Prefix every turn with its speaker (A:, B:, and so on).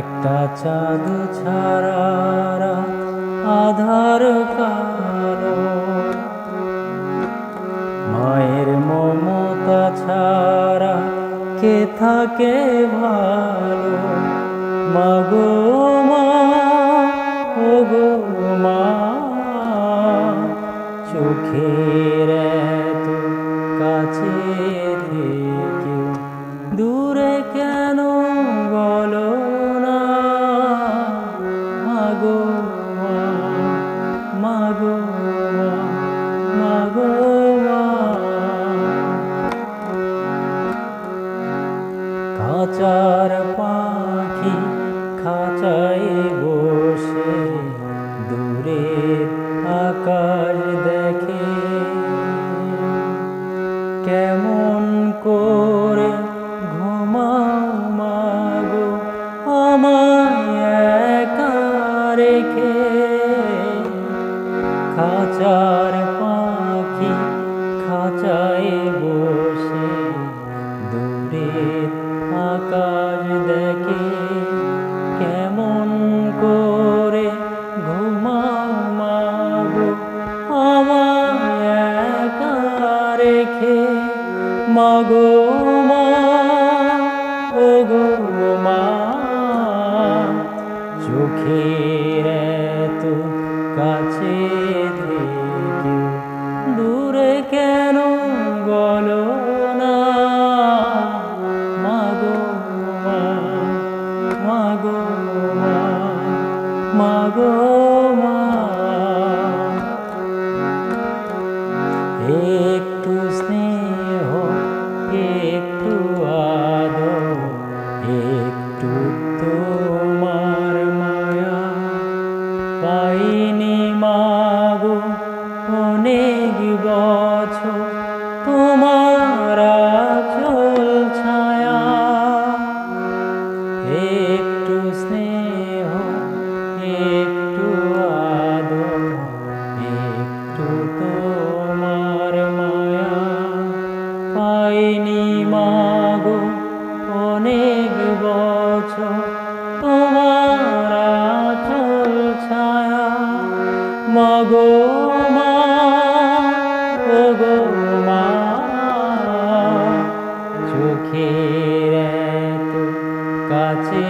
A: একটা চাঁদ ছাড়া রাত আধার কালো, মায়ের মমতা ছাড়া কে থাকে ভালো। মাগো মা, ওগো মা, চোখের এত কাছে থেকে দূরে কেন বলো না? মাগো মা, মাগো মা, মাগো মা। খাঁচার পাখি খাঁচায় বসে দূরের আকাশ দেখে, কেমন করে ঘুমাও মাগো আমায় একা রেখে। খাঁচার পাখি খাঁচায় বসে দূরের আকাশ দেখে, কেমন করে ঘুমাও মাগো আমায় একা রেখে। মাগো মা, ওগো মা, চোখের এত কাছে থেকে দূরে কেন বলো না? মাগো মা, মাগো মা, মাগো মা। একটু স্নেহ, একটু আদর, একটু তোমার মায়া পাইনি মাগো অনেক বছর তোমার আঁচল ছায়া। একটু স্নেহ, একটু আদর, একটু তোমার মায়া পাইনি মাগো অনেক বছর তোমার আঁচল ছায়া। মাগো মা, ওগো মা, চোখের এত কাছে